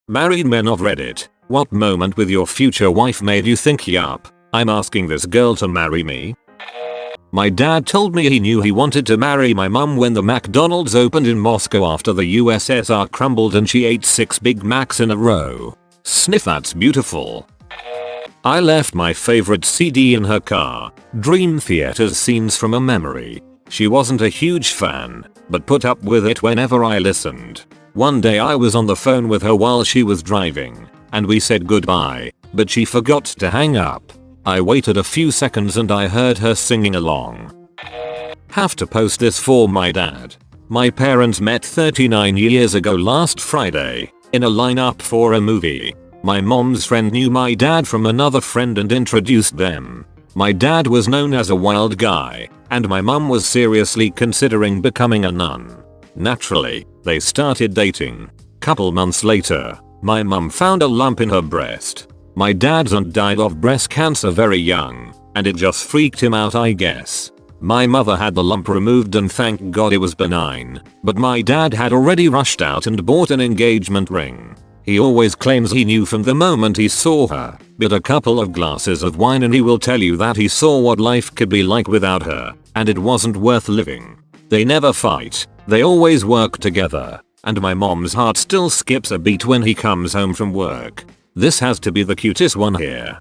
Married men of Reddit, what moment with your future wife made you think yup, I'm asking this girl to marry me? My dad told me he knew he wanted to marry my mum when the McDonald's opened in Moscow after the USSR crumbled and she ate 6 Big Macs in a row. Sniff, that's beautiful. I left my favorite CD in her car, Dream Theater's Scenes from a Memory. She wasn't a huge fan, but put up with it whenever I listened. One day I was on the phone with her while she was driving, and we said goodbye, but she forgot to hang up. I waited a few seconds and I heard her singing along. Have to post this for my dad. My parents met 39 years ago last Friday, in a lineup for a movie. My mom's friend knew my dad from another friend and introduced them. My dad was known as a wild guy, and my mom was seriously considering becoming a nun. Naturally, they started dating. Couple months later, my mom found a lump in her breast. My dad's aunt died of breast cancer very young, and it just freaked him out, I guess. My mother had the lump removed and thank God it was benign, but my dad had already rushed out and bought an engagement ring. He always claims he knew from the moment he saw her, but a couple of glasses of wine and he will tell you that he saw what life could be like without her, and it wasn't worth living. They never fight, they always work together, and my mom's heart still skips a beat when he comes home from work. This has to be the cutest one here.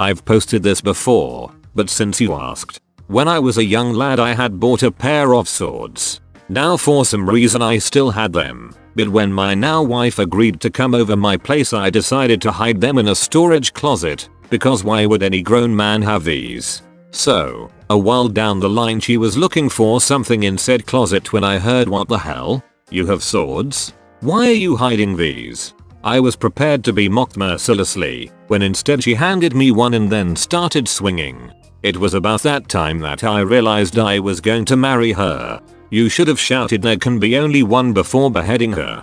I've posted this before, but since you asked, when I was a young lad I had bought a pair of swords. Now for some reason I still had them, but when my now wife agreed to come over my place I decided to hide them in a storage closet, because why would any grown man have these? So, a while down the line she was looking for something in said closet when I heard, what the hell? You have swords? Why are you hiding these? I was prepared to be mocked mercilessly, when instead she handed me one and then started swinging. It was about that time that I realized I was going to marry her. You should have shouted there can be only one before beheading her.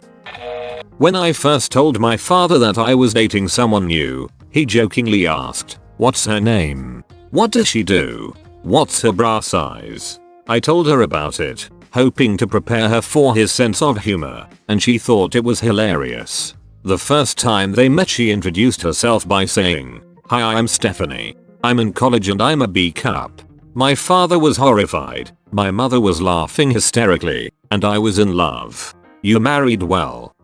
When I first told my father that I was dating someone new, he jokingly asked, what's her name? What does she do? What's her bra size? I told her about it, hoping to prepare her for his sense of humor, and she thought it was hilarious. The first time they met she introduced herself by saying, hi, I'm Stephanie. I'm in college and I'm a B cup. My father was horrified, my mother was laughing hysterically, and I was in love. You married well.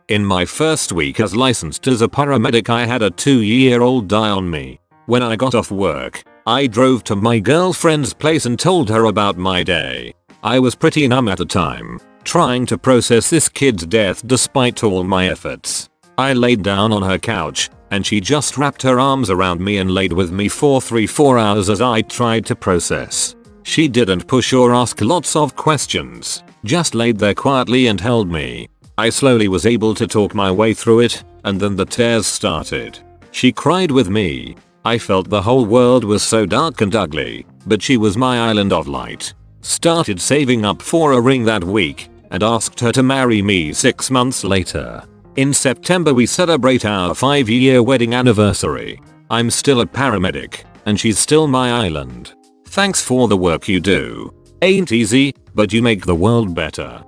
In my first week as licensed as a paramedic I had a 2-year-old die on me. When I got off work, I drove to my girlfriend's place and told her about my day. I was pretty numb at the time, trying to process this kid's death despite all my efforts. I laid down on her couch, and she just wrapped her arms around me and laid with me for 3-4 hours as I tried to process. She didn't push or ask lots of questions, just laid there quietly and held me. I slowly was able to talk my way through it, and then the tears started. She cried with me. I felt the whole world was so dark and ugly, but she was my island of light. Started saving up for a ring that week, and asked her to marry me 6 months later. In September we celebrate our 5-year wedding anniversary. I'm still a paramedic, and she's still my island. Thanks for the work you do. Ain't easy, but you make the world better.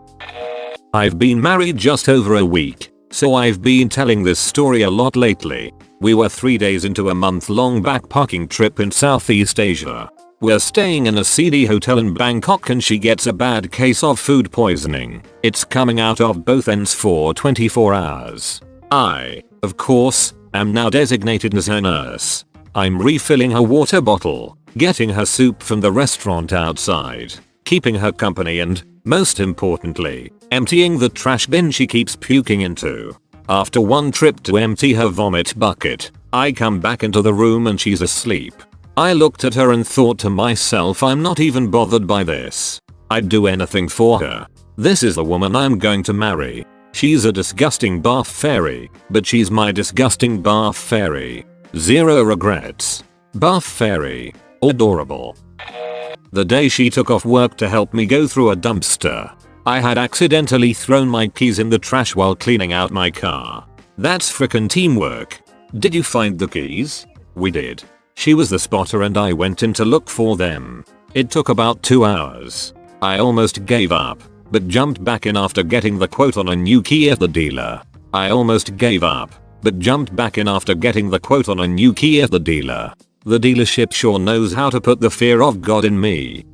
I've been married just over a week, so I've been telling this story a lot lately. We were 3 days into a month-long backpacking trip in Southeast Asia. We're staying in a seedy hotel in Bangkok and she gets a bad case of food poisoning. It's coming out of both ends for 24 hours. I, of course, am now designated as her nurse. I'm refilling her water bottle, getting her soup from the restaurant outside, keeping her company and, most importantly, emptying the trash bin she keeps puking into. After one trip to empty her vomit bucket, I come back into the room and she's asleep. I looked at her and thought to myself, I'm not even bothered by this. I'd do anything for her. This is the woman I'm going to marry. She's a disgusting bath fairy, but she's my disgusting bath fairy. Zero regrets. Bath fairy. Adorable. The day she took off work to help me go through a dumpster, I had accidentally thrown my keys in the trash while cleaning out my car. That's frickin' teamwork. Did you find the keys? We did. She was the spotter and I went in to look for them. It took about 2 hours. I almost gave up, but jumped back in after getting the quote on a new key at the dealer. I almost gave up, but jumped back in after getting the quote on a new key at the dealer. The dealership sure knows how to put the fear of God in me.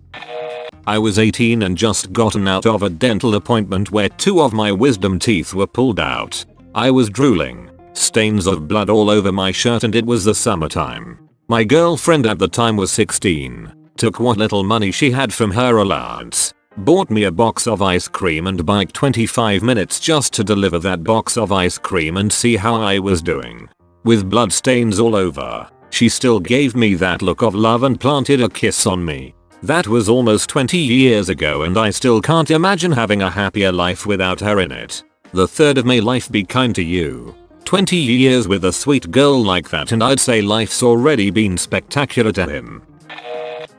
I was 18 and just gotten out of a dental appointment where 2 of my wisdom teeth were pulled out. I was drooling, stains of blood all over my shirt, and it was the summertime. My girlfriend at the time was 16, took what little money she had from her allowance, bought me a box of ice cream and biked 25 minutes just to deliver that box of ice cream and see how I was doing. With blood stains all over, she still gave me that look of love and planted a kiss on me. That was almost 20 years ago and I still can't imagine having a happier life without her in it. The 3rd of May, life be kind to you. 20 years with a sweet girl like that and I'd say life's already been spectacular to him.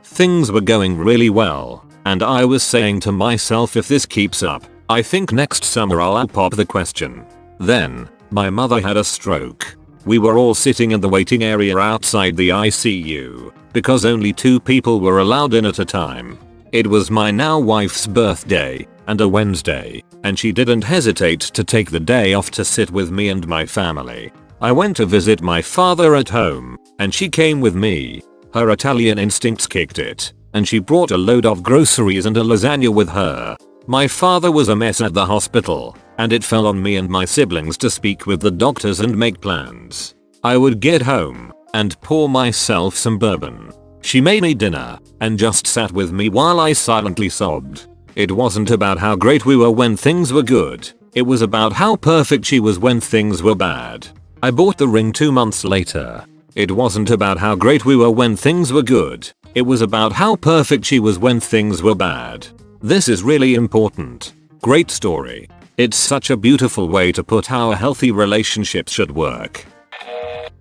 Things were going really well, and I was saying to myself, if this keeps up, I think next summer I'll pop the question. Then, my mother had a stroke. We were all sitting in the waiting area outside the ICU, because only 2 people were allowed in at a time. It was my now wife's birthday, and a Wednesday, and she didn't hesitate to take the day off to sit with me and my family. I went to visit my father at home, and she came with me. Her Italian instincts kicked it, and she brought a load of groceries and a lasagna with her. My father was a mess at the hospital, and it fell on me and my siblings to speak with the doctors and make plans. I would get home and pour myself some bourbon. She made me dinner and just sat with me while I silently sobbed. It wasn't about how great we were when things were good, it was about how perfect she was when things were bad. I bought the ring 2 months later. It wasn't about how great we were when things were good, it was about how perfect she was when things were bad. This is really important. Great story. It's such a beautiful way to put how a healthy relationship should work.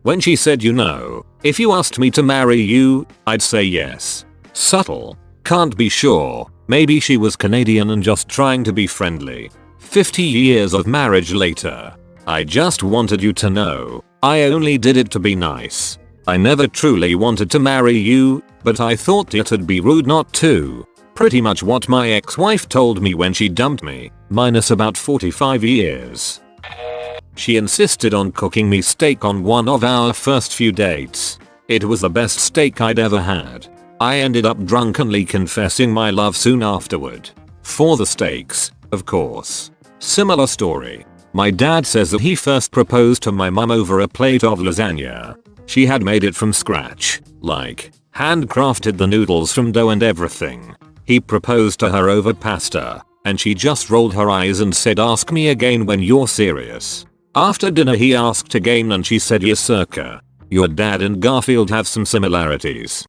When she said, you know, if you asked me to marry you, I'd say yes. Subtle. Can't be sure. Maybe she was Canadian and just trying to be friendly. 50 years of marriage later. I just wanted you to know. I only did it to be nice. I never truly wanted to marry you, but I thought it'd be rude not to. Pretty much what my ex-wife told me when she dumped me, minus about 45 years. She insisted on cooking me steak on one of our first few dates. It was the best steak I'd ever had. I ended up drunkenly confessing my love soon afterward. For the steaks, of course. Similar story. My dad says that he first proposed to my mum over a plate of lasagna. She had made it from scratch, like, handcrafted the noodles from dough and everything. He proposed to her over pasta, and she just rolled her eyes and said, ask me again when you're serious. After dinner he asked again and she said, yes circa. Your dad and Garfield have some similarities.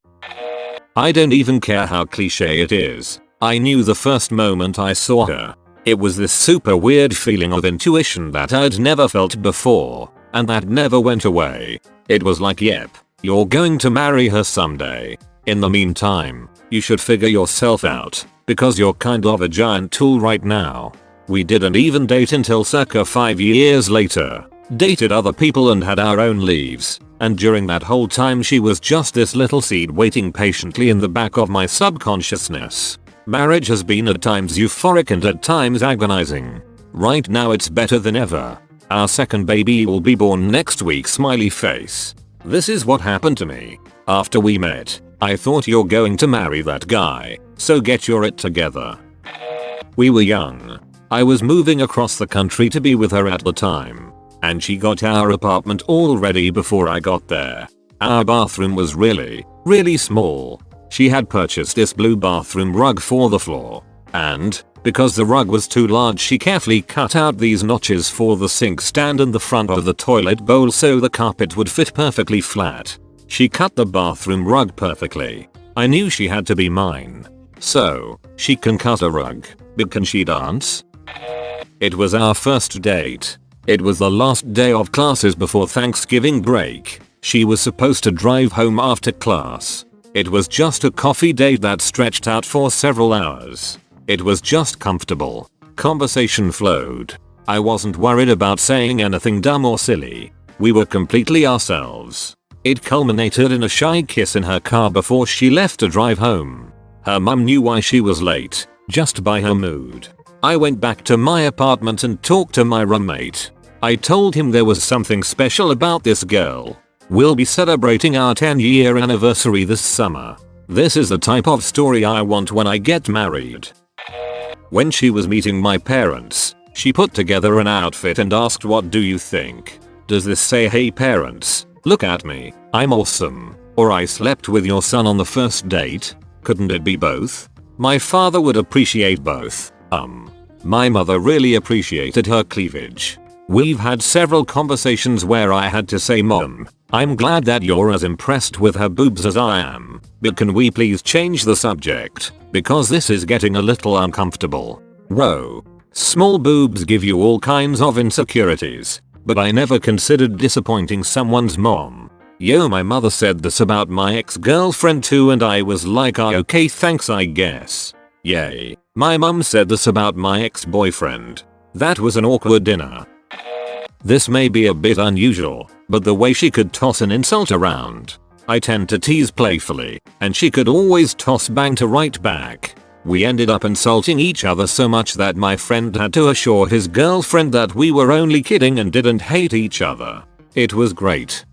I don't even care how cliche it is. I knew the first moment I saw her. It was this super weird feeling of intuition that I'd never felt before, and that never went away. It was like, yep, you're going to marry her someday. In the meantime, you should figure yourself out, because you're kind of a giant tool right now. We didn't even date until circa 5 years later. Dated other people and had our own lives, and during that whole time she was just this little seed waiting patiently in the back of my subconsciousness. Marriage has been at times euphoric and at times agonizing. Right now it's better than ever. Our second baby will be born next week, smiley face. This is what happened to me. After we met, I thought you're going to marry that guy, so get your it together. We were young. I was moving across the country to be with her at the time, and she got our apartment all ready before I got there. Our bathroom was really small. She had purchased this blue bathroom rug for the floor, and, because the rug was too large, she carefully cut out these notches for the sink stand and the front of the toilet bowl so the carpet would fit perfectly flat. She cut the bathroom rug perfectly. I knew she had to be mine. So, she can cut a rug, but can she dance? It was our first date. It was the last day of classes before Thanksgiving break. She was supposed to drive home after class. It was just a coffee date that stretched out for several hours. It was just comfortable. Conversation flowed. I wasn't worried about saying anything dumb or silly. We were completely ourselves. It culminated in a shy kiss in her car before she left to drive home. Her mum knew why she was late, just by her mood. I went back to my apartment and talked to my roommate. I told him there was something special about this girl. We'll be celebrating our 10-year anniversary this summer. This is the type of story I want when I get married. When she was meeting my parents, she put together an outfit and asked, "What do you think? Does this say, 'Hey parents, look at me, I'm awesome,' or 'I slept with your son on the first date'? Couldn't it be both?" My father would appreciate both. My mother really appreciated her cleavage. We've had several conversations where I had to say, "Mom, I'm glad that you're as impressed with her boobs as I am, but can we please change the subject, because this is getting a little uncomfortable." Whoa. Small boobs give you all kinds of insecurities, but I never considered disappointing someone's mom. Yo, my mother said this about my ex-girlfriend too, and I was like, okay, thanks I guess. Yay. My mum said this about my ex-boyfriend. That was an awkward dinner. This may be a bit unusual, but the way she could toss an insult around. I tend to tease playfully, and she could always toss bang to right back. We ended up insulting each other so much that my friend had to assure his girlfriend that we were only kidding and didn't hate each other. It was great.